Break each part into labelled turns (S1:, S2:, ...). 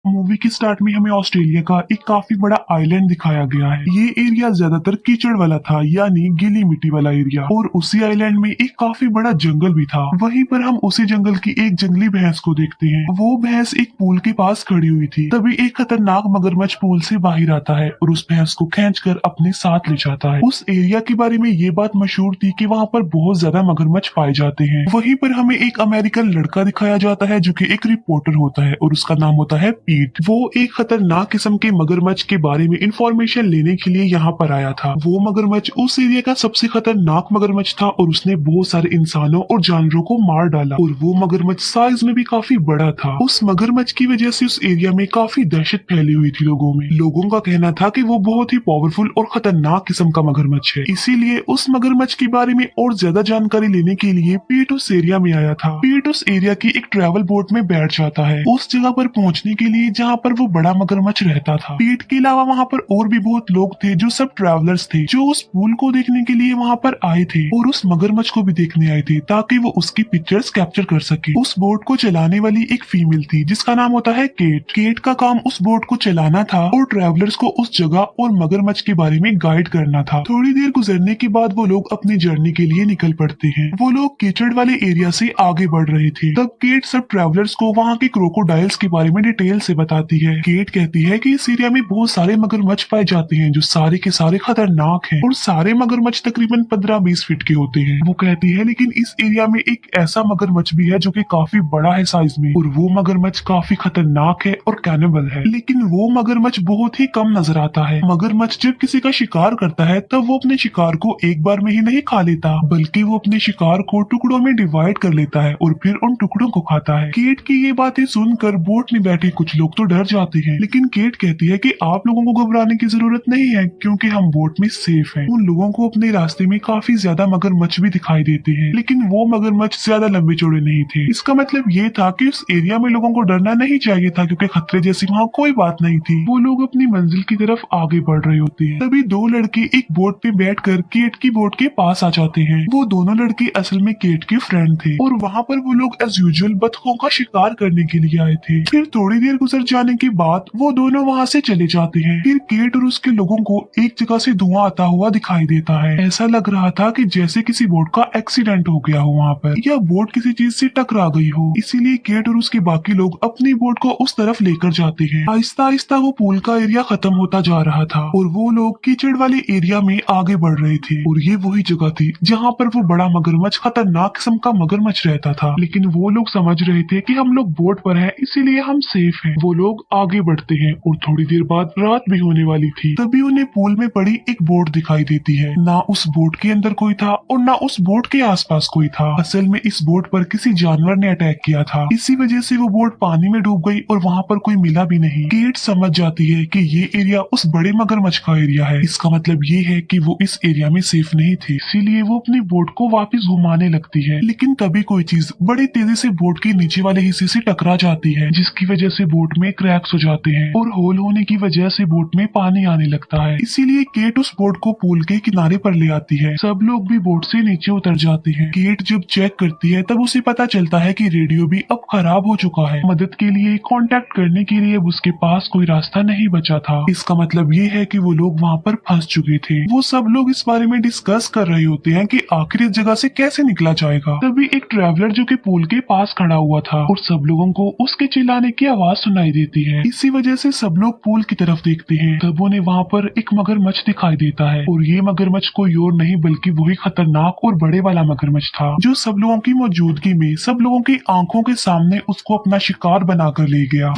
S1: Movie के start में हमें ऑस्ट्रेलिया का एक काफी बड़ा आइलैंड दिखाया गया है। ये एरिया ज्यादातर कीचड़ वाला था, यानी गीली मिट्टी वाला एरिया, और उसी आइलैंड में एक काफी बड़ा जंगल भी था। वहीं पर हम उसी जंगल की एक जंगली भैंस को देखते हैं। वो भैंस एक पूल के पास खड़ी हुई थी। तभी एक खतरनाक मगरमच्छ पूल से बाहर आता है और उस भैंस को खींचकर अपने साथ ले जाता है। उस एरिया के बारे में ये बात मशहूर थी कि वहाँ पर बहुत ज्यादा मगरमच्छ पाए जाते हैं। वहीं पर हमें एक अमेरिकन लड़का दिखाया जाता है जो कि एक रिपोर्टर होता है और उसका नाम होता है पीट। वो एक खतरनाक किस्म के मगरमच्छ के बारे में इंफॉर्मेशन लेने के लिए यहाँ पर आया था। वो मगरमच्छ उस एरिया का सबसे खतरनाक मगरमच्छ था और उसने बहुत सारे इंसानों और जानवरों को मार डाला, और वो मगरमच्छ साइज में भी काफी बड़ा था। उस मगरमच्छ की वजह से उस एरिया में काफी दहशत फैली हुई थी लोगों में। लोगों का कहना था कि वो बहुत ही पावरफुल और खतरनाक किस्म का मगरमच्छ है। इसीलिए उस मगरमच्छ के बारे में और ज्यादा जानकारी लेने के लिए पीट उस एरिया में आया था। पीट उस एरिया की एक ट्रैवल बोट में बैठ जाता है उस जगह पर पहुंचने के लिए जहाँ पर वो बड़ा मगरमच्छ रहता था। पीट के अलावा वहाँ पर और भी बहुत लोग थे जो सब ट्रैवलर्स थे, जो उस पूल को देखने के लिए वहाँ पर आए थे और उस मगरमच्छ को भी देखने आए थे ताकि वो उसकी पिक्चर्स कैप्चर कर सके। उस बोट को चलाने वाली एक फीमेल थी जिसका नाम होता है केट। केट का काम उस बोट को चलाना था और ट्रैवलर्स को उस जगह और मगरमच्छ के बारे में गाइड करना था। थोड़ी देर गुजरने के बाद वो लोग अपनी जर्नी के लिए निकल पड़ते हैं। वो लोग कीचड़ वाले एरिया से आगे बढ़ रहे थे। तब केट सब ट्रैवलर्स को वहाँ के क्रोकोडाइल्स के बारे में डिटेल से बताती है। केट कहती है कि इस एरिया में बहुत सारे मगरमच्छ पाए जाते हैं जो सारे के सारे खतरनाक हैं, और सारे मगरमच्छ तकरीबन 15-20 फीट के होते हैं। वो कहती है लेकिन इस एरिया में एक ऐसा मगरमच्छ भी है जो कि काफी बड़ा है साइज में, और वो मगरमच्छ काफी खतरनाक है और कैनिबल है। लेकिन वो मगरमच्छ बहुत ही कम नजर आता है। मगरमच्छ जब किसी का शिकार करता है तब वो अपने शिकार को एक बार में ही नहीं खा लेता, बल्कि वो अपने शिकार को टुकड़ों में डिवाइड कर लेता है और फिर उन टुकड़ों को खाता है। केट की ये बातें सुनकर बोट में बैठे कुछ लोग तो डर जाते हैं, लेकिन केट कहती है कि आप लोगों को घबराने की जरूरत नहीं है क्योंकि हम बोट में सेफ हैं। उन लोगों को अपने रास्ते में काफी ज्यादा मगरमच्छ भी दिखाई देते हैं, लेकिन वो मगरमच्छ ज्यादा लंबे चौड़े नहीं थे। इसका मतलब ये था कि उस एरिया में लोगों को डरना नहीं चाहिए था क्योंकि खतरे जैसी वहाँ कोई बात नहीं थी। वो लोग अपनी मंजिल की तरफ आगे बढ़ रहे होते हैं। तभी दो लड़के एक बोट पे बैठकर केट की बोट के पास आ जाते हैं। वो दोनों लड़के असल में केट के फ्रेंड थे और वहाँ पर वो लोग एज यूजुअल बतखों का शिकार करने के लिए आए थे। फिर थोड़ी देर गुजर जाने के बाद वो दोनों वहाँ से चले जाते हैं। फिर केट और उसके लोगों को एक जगह से धुआं आता हुआ दिखाई देता है। ऐसा लग रहा था कि जैसे किसी बोट का एक्सीडेंट हो गया हो वहाँ पर, या बोट किसी चीज से टकरा गई हो। इसीलिए केट और उसके बाकी लोग अपनी बोट को उस तरफ लेकर जाते हैं। आहिस्ता आहिस्ता वो पूल का एरिया खत्म होता जा रहा था और वो लोग कीचड़ वाले एरिया में आगे बढ़ रहे थे, और ये वही जगह थी जहाँ पर वो बड़ा मगरमच्छ, खतरनाक किस्म का मगरमच्छ रहता था। लेकिन वो लोग समझ रहे थे कि हम लोग बोट पर हैं इसीलिए हम सेफ हैं। वो लोग आगे बढ़ते हैं और थोड़ी देर बाद रात भी होने वाली थी। तभी उन्हें पूल में पड़ी एक बोट दिखाई देती है। ना उस बोट के अंदर कोई था और ना उस बोट के आसपास कोई था। असल में इस बोट पर किसी जानवर ने अटैक किया था, इसी वजह से वो बोट पानी में डूब गई और वहाँ पर कोई मिला भी नहीं। केट समझ जाती है कि ये एरिया उस बड़े मगरमच्छ का एरिया है। इसका मतलब ये है कि वो इस एरिया में सेफ नहीं थे, इसीलिए वो अपनी बोट को वापस घुमाने लगती है। लेकिन तभी कोई चीज बड़ी तेजी से बोट के नीचे वाले हिस्से से टकरा जाती है, जिसकी वजह से बोट में क्रैक्स हो जाते हैं और होल होने की वजह से बोट में पानी आने लगता है। इसीलिए केट उस बोट को पूल के किनारे पर ले आती है। सब लोग भी बोट से नीचे उतर जाते हैं। केट जब चेक करती है तब उसे पता चलता है कि रेडियो भी अब खराब हो चुका है। मदद के लिए कांटेक्ट करने के लिए अब उसके पास कोई रास्ता नहीं बचा था। इसका मतलब ये है कि वो लोग वहाँ पर फंस चुके थे। वो सब लोग इस बारे में डिस्कस कर रहे होते हैं कि आखिर इस जगह से कैसे निकला जाएगा। तभी एक ट्रैवलर जो कि पूल के पास खड़ा हुआ था और सब लोगों को उसके चिल्लाने की आवाज सुनाई देती है। इसी वजह से सब लोग पूल की तरफ देखते हैं। तब उन्हें वहाँ पर एक मगरमच्छ दिखाई देता है, और ये मगरमच्छ कोई और नहीं बल्कि वही खतरनाक और बड़े वाला मगरमच्छ था जो सब लोगों की मौजूदगी में सब लोगों की आंखों के सामने उसको अपना शिकार बनाकर ले गया।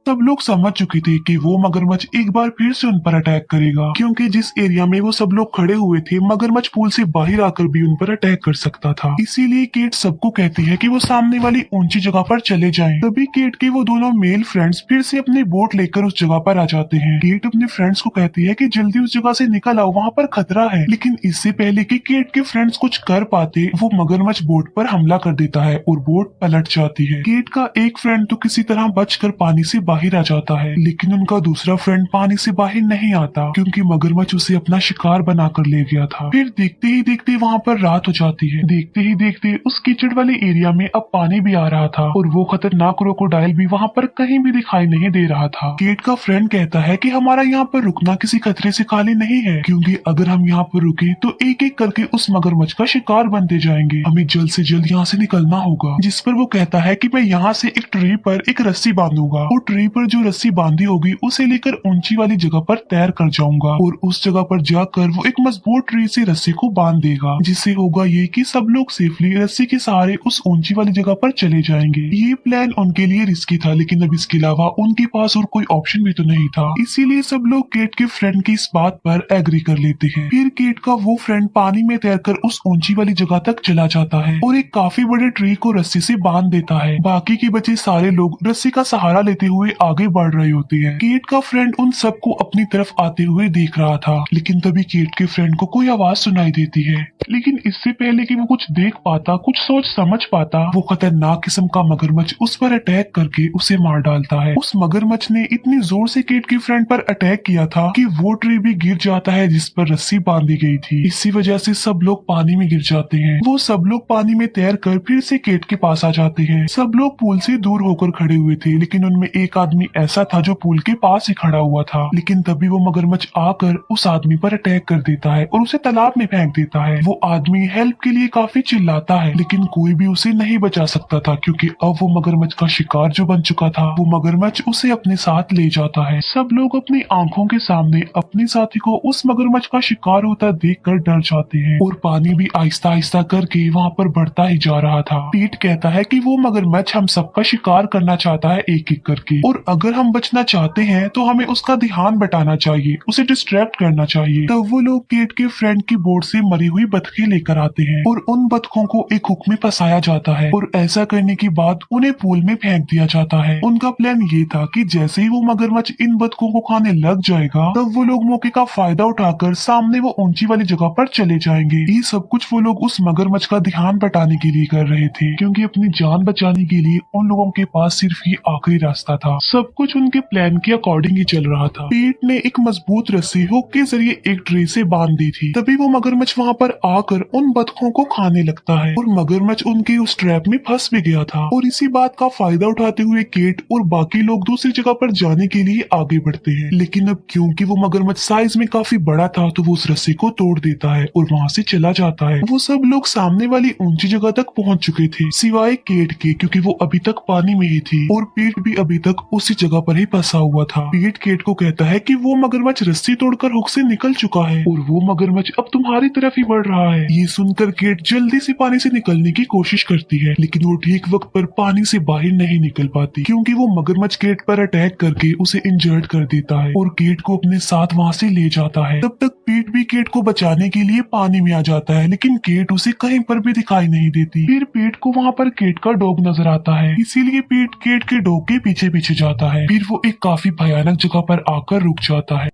S1: सब लोग समझ चुके थे कि वो मगरमच्छ एक बार फिर से उन पर अटैक करेगा, क्योंकि जिस एरिया में वो सब लोग खड़े हुए थे मगरमच्छ पूल से बाहर आकर भी उन पर अटैक कर सकता था। इसीलिए केट सबको कहती है कि वो सामने वाली ऊंची जगह पर चले जाएं। तभी केट के वो दोनों मेल फ्रेंड्स फिर से अपनी बोट लेकर उस जगह पर आ जाते हैं। केट अपने फ्रेंड्स को कहती है कि जल्दी उस जगह से निकल आओ, वहाँ पर खतरा है। लेकिन इससे पहले कि केट के फ्रेंड्स कुछ कर पाते, वो मगरमच्छ बोट पर हमला कर देता है और बोट पलट जाती है। केट का एक फ्रेंड तो किसी तरह बचकर पानी से बाहर आ जाता है, लेकिन उनका दूसरा फ्रेंड पानी से बाहर नहीं आता क्योंकि मगरमच्छ उसे अपना शिकार बनाकर ले गया था। फिर देखते ही देखते वहाँ पर रात हो जाती है। देखते ही देखते उस कीचड़ वाले एरिया में अब पानी भी आ रहा था और वो खतरनाक क्रोकोडाइल भी वहाँ पर कहीं भी दिखाई नहीं दे रहा था। केट का फ्रेंड कहता है कि हमारा यहाँ पर रुकना किसी खतरे से खाली नहीं है, क्योंकि अगर हम यहाँ पर रुके तो एक एक करके उस मगरमच्छ का शिकार बनते जाएंगे। हमें जल्द से जल्द यहाँ से निकलना होगा। जिस पर वो कहता है कि मैं यहाँ से एक ट्री पर एक रस्सी बांधूंगा और ट्री पर जो रस्सी बांधी होगी उसे लेकर ऊंची वाली जगह पर तैर कर जाऊंगा और उस जगह पर जाकर वो एक मजबूत ट्री से रस्सी को बांध देगा, जिससे होगा ये कि सब लोग सेफली रस्सी के सहारे उस ऊंची वाली जगह पर चले जाएंगे। ये प्लान उनके लिए रिस्की था, लेकिन अब इसके अलावा उनके पास और कोई ऑप्शन भी तो नहीं था, इसीलिए सब लोग केट के फ्रेंड की इस बात पर एग्री कर लेते हैं। फिर केट का वो फ्रेंड पानी में तैरकर उस ऊंची वाली जगह तक चला जाता है और एक काफी बड़े ट्री को रस्सी से बांध देता है। बाकी के बचे सारे लोग रस्सी का सहारा लेते हुए आगे बढ़ रहे होते हैं। केट का फ्रेंड उन सबको अपनी तरफ आते हुए देख रहा था, लेकिन तभी केट के फ्रेंड को कोई आवाज सुनाई देती है। लेकिन इससे पहले कि वो कुछ देख पाता, कुछ सोच समझ पाता, वो खतरनाक किस्म का मगरमच्छ उस पर अटैक करके उसे मार डालता है। उस मगरमच्छ ने इतनी जोर से केट के फ्रेंड पर अटैक किया था कि वो ट्री भी गिर जाता है जिस पर रस्सी बांधी गई थी। इसी वजह से सब लोग पानी में गिर जाते हैं। वो सब लोग पानी में तैर कर फिर से केट के पास आ जाते हैं। सब लोग पूल से दूर होकर खड़े हुए थे, लेकिन उनमें एक आदमी ऐसा था जो पूल के पास ही खड़ा हुआ था। लेकिन तभी वो मगरमच्छ आकर उस आदमी पर अटैक कर देता है और उसे तालाब में फेंक देता है। वो आदमी हेल्प के लिए काफी चिल्लाता है, लेकिन कोई भी उसे नहीं बचा सकता था क्योंकि अब वो मगरमच्छ का शिकार जो बन चुका था। वो मगरमच्छ उसे अपने साथ ले जाता है। सब लोग अपनी आंखों के सामने अपने साथी को उस मगरमच्छ का शिकार होता देखकर डर जाते हैं और पानी भी आहिस्ता आहिस्ता करके वहाँ पर बढ़ता ही जा रहा था। पीट कहता है कि वो मगरमच्छ हम सबका शिकार करना चाहता है एक एक करके, और अगर हम बचना चाहते हैं तो हमें उसका ध्यान बटाना चाहिए, उसे डिस्ट्रैक्ट करना चाहिए। तब वो लोग केट के फ्रेंड की बोट से मरी हुई बतखें लेकर आते हैं और उन बतखों को एक हुक में फंसाया जाता है और ऐसा करने के बाद उन्हें पूल में फेंक दिया जाता है। उनका प्लान ये था कि जैसे ही वो मगरमच्छ इन बतखों को खाने लग जाएगा, तब वो लोग मौके का फायदा उठाकर सामने वो ऊंची वाली जगह पर चले जाएंगे। ये सब कुछ वो लोग उस मगरमच्छ का ध्यान बटाने के लिए कर रहे थे, क्योंकि अपनी जान बचाने के लिए उन लोगों के पास सिर्फ ये आखिरी रास्ता था। सब कुछ उनके प्लान के अकॉर्डिंग ही चल रहा था। पीट ने एक मजबूत रस्सी हुक के जरिए एक ट्री से बांध दी थी। तभी वो मगरमच्छ वहाँ पर आकर उन बतखों को खाने लगता है और मगरमच्छ उनके उस ट्रैप में फंस भी गया था। और इसी बात का फायदा उठाते हुए केट और बाकी लोग दूसरी जगह पर जाने के लिए आगे बढ़ते हैं। लेकिन अब क्योंकि वो मगरमच्छ साइज में काफी बड़ा था, तो वो उस रस्सी को तोड़ देता है और वहाँ से चला जाता है। वो सब लोग सामने वाली ऊंची जगह तक पहुँच चुके थे, सिवाय केट के, क्योंकि वो अभी तक पानी में ही थी और पीट भी अभी तक उसी जगह पर ही फंसा हुआ था। पीट केट को कहता है कि वो मगरमच्छ रस्सी तोड़कर हुक से निकल चुका है और वो मगरमच्छ अब तुम्हारी तरफ ही बढ़ रहा है। ये सुनकर केट जल्दी से पानी से निकलने की कोशिश करती है, लेकिन वो ठीक वक्त पर पानी से बाहर नहीं निकल पाती, क्योंकि वो मगरमच्छ केट पर अटैक करके उसे इंजर्ड कर देता है और केट को अपने साथ वहाँ से ले जाता है। तब तक पीट भी केट को बचाने के लिए पानी में आ जाता है, लेकिन केट उसे कहीं पर भी दिखाई नहीं देती। फिर पीट को वहाँ पर केट का डॉग नजर आता है, इसीलिए पीट केट के डॉग के पीछे पीछे जाता है। फिर वो एक काफी भयानक जगह पर आकर रुक जाता है।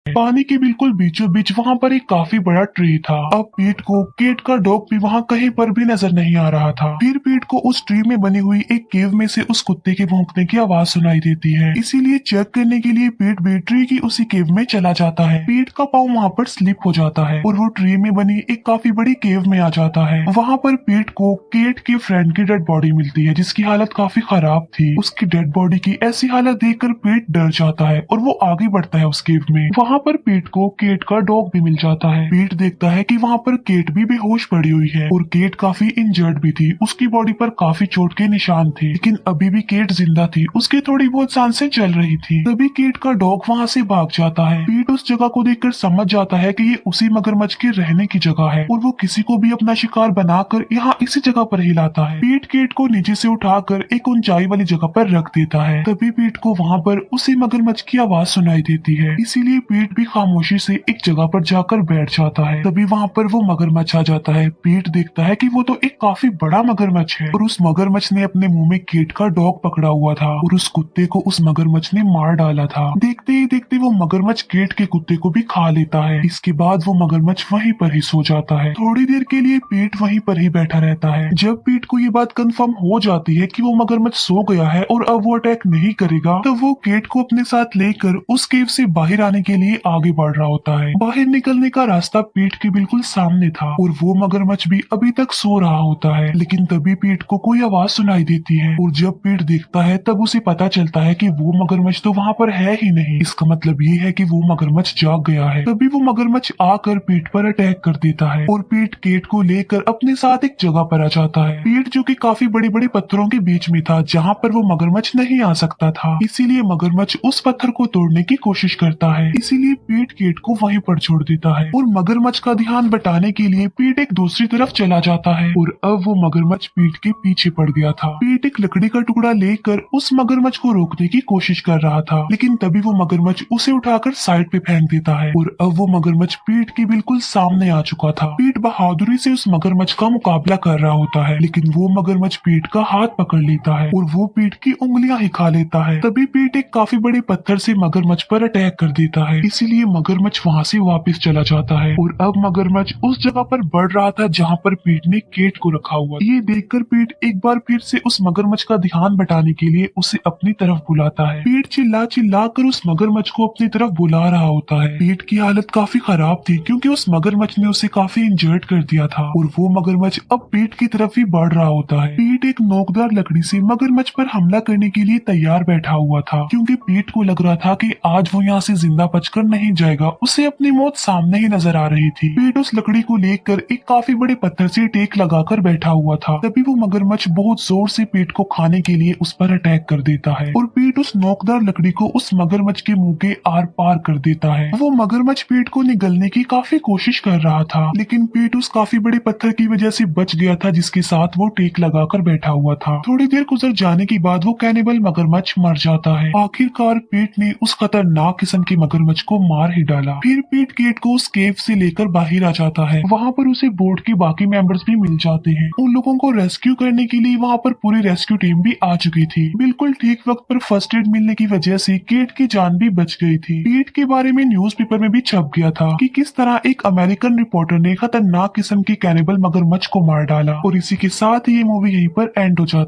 S1: पानी के बिल्कुल बीचों बीच वहाँ पर एक काफी बड़ा ट्री था। अब पीट को केट का डॉग भी वहाँ कहीं पर भी नजर नहीं आ रहा था। फिर पीट को उस ट्री में बनी हुई एक केव में से उस कुत्ते के भौंकने की आवाज सुनाई देती है, इसीलिए चेक करने के लिए पीट भी ट्री की उसी केव में चला जाता है। पीट का पाँव वहाँ पर स्लिप हो जाता है और वो ट्री में बनी एक काफी बड़ी केव में आ जाता है। वहाँ पर पीट को केट के फ्रेंड की डेड बॉडी मिलती है, जिसकी हालत काफी खराब थी। उसकी डेड बॉडी की ऐसी हालत देखकर पीट डर जाता है और वो आगे बढ़ता है उस केव में। वहाँ पर पीट को केट का डॉग भी मिल जाता है। पीट देखता है कि वहाँ पर केट भी बेहोश पड़ी हुई है और केट काफी इंजर्ड भी थी। उसकी बॉडी पर काफी चोट के निशान थे, लेकिन अभी भी केट जिंदा थी, उसकी थोड़ी बहुत सांसें चल रही थी। तभी केट का डॉग वहाँ से भाग जाता है। पीट उस जगह को देखकर समझ जाता है कि ये उसी मगरमच्छ के रहने की जगह है और वो किसी को भी अपना शिकार बनाकर यहाँ इसी जगह पर ही लाता है। पीट केट को नीचे से उठाकर एक ऊंचाई वाली जगह पर रख देता है। तभी पीट को वहाँ पर उसी मगरमच्छ की आवाज सुनाई देती है, इसीलिए पीट पीट भी खामोशी से एक जगह पर जाकर बैठ जाता है। तभी वहाँ पर वो मगरमच्छ आ जाता है। पीट देखता है कि वो तो एक काफी बड़ा मगरमच्छ है और उस मगरमच्छ ने अपने मुंह में केट का डॉग पकड़ा हुआ था और उस कुत्ते को उस मगरमच्छ ने मार डाला था। देखते ही देखते वो मगरमच्छ केट के कुत्ते को भी खा लेता है। इसके बाद वो मगरमच्छ वहीं पर ही सो जाता है। थोड़ी देर के लिए पीट वहीं पर ही बैठा रहता है। जब पीट को ये बात कंफर्म हो जाती है कि वो मगरमच्छ सो गया है और अब वो अटैक नहीं करेगा, तो वो केट को अपने साथ लेकर उस केव से बाहर आने के लिए आगे बढ़ रहा होता है। बाहर निकलने का रास्ता पीट के बिल्कुल सामने था और वो मगरमच्छ भी अभी तक सो रहा होता है। लेकिन तभी पीट को कोई आवाज सुनाई देती है और जब पीट देखता है तब उसे पता चलता है कि वो मगरमच्छ तो वहाँ पर है ही नहीं। इसका मतलब ये है कि वो मगरमच्छ जाग गया है। तभी वो मगरमच्छ आकर पीट पर अटैक कर देता है और पीट केट को लेकर अपने साथ एक जगह पर आ जाता है। पीट जो कि काफी बड़े बड़े पत्थरों के बीच में था जहाँ पर वो मगरमच्छ नहीं आ सकता था, इसीलिए मगरमच्छ उस पत्थर को तोड़ने की कोशिश करता है। इसीलिए पीट केट को वहीं पर छोड़ देता है और मगरमच्छ का ध्यान बटाने के लिए पीट एक दूसरी तरफ चला जाता है और अब वो मगरमच्छ पीट के पीछे पड़ गया था। पीट एक लकड़ी का टुकड़ा लेकर उस मगरमच्छ को रोकने की कोशिश कर रहा था, लेकिन तभी वो मगरमच्छ उसे उठाकर साइड पे फेंक देता है और अब वो मगरमच्छ पीट के बिल्कुल सामने आ चुका था। पीट बहादुरी से उस मगरमच्छ का मुकाबला कर रहा होता है, लेकिन वो मगरमच्छ पीट का हाथ पकड़ लेता है और वो पीट की उंगलियां ही खा लेता है। तभी पीट एक काफी बड़े पत्थर से मगरमच्छ पर अटैक कर देता है, इसीलिए मगरमच्छ वहाँ से वापस चला जाता है और अब मगरमच्छ उस जगह पर बढ़ रहा था जहाँ पर पीट ने केट को रखा हुआ। ये देखकर पीट एक बार फिर से उस मगरमच्छ का ध्यान बटाने के लिए उसे अपनी तरफ बुलाता है। पीट चिल्ला चिल्ला कर उस मगरमच्छ को अपनी तरफ बुला रहा होता है। पीट की हालत काफी खराब थी क्योंकि उस मगरमच्छ ने उसे काफी इंजर्ड कर दिया था और वो मगरमच्छ अब पीट की तरफ ही बढ़ रहा होता है। पीट एक नोकदार लकड़ी से मगरमच्छ पर हमला करने के लिए तैयार बैठा हुआ था क्योंकि पीट को लग रहा था कि आज वो यहाँ से जिंदा बचकर नहीं जाएगा, उसे अपनी मौत सामने ही नजर आ रही थी। पीट उस लकड़ी को लेकर एक काफी बड़े पत्थर से टेक लगाकर बैठा हुआ था। तभी वो मगरमच्छ बहुत जोर से पीट को खाने के लिए उस पर अटैक कर देता है और पीट उस नोकदार लकड़ी को उस मगरमच्छ के मुंह के आर पार कर देता है। वो मगरमच्छ पीट को निगलने की काफी कोशिश कर रहा था, लेकिन पीट उस काफी बड़े पत्थर की वजह से बच गया था जिसके साथ वो टेक लगाकर बैठा हुआ था। थोड़ी देर गुजर जाने के बाद वो कैनिबल मगरमच्छ मर जाता है। आखिरकार पीट ने उस खतरनाक किस्म के मगरमच्छ को मार ही डाला। फिर पीट केट को उस केव से लेकर बाहर आ जाता है। वहाँ पर उसे बोट के बाकी मेंबर्स भी मिल जाते हैं। उन लोगों को रेस्क्यू करने के लिए वहाँ पर पूरी रेस्क्यू टीम भी आ चुकी थी। बिल्कुल ठीक वक्त पर फर्स्ट एड मिलने की वजह से केट की जान भी बच गई थी। पीट के बारे में न्यूज़पेपर में भी छप गया था कि किस तरह एक अमेरिकन रिपोर्टर ने खतरनाक किस्म के कैनिबल मगरमच्छ को मार डाला। और इसी के साथ ये मूवी यहीं पर एंड हो जाती है।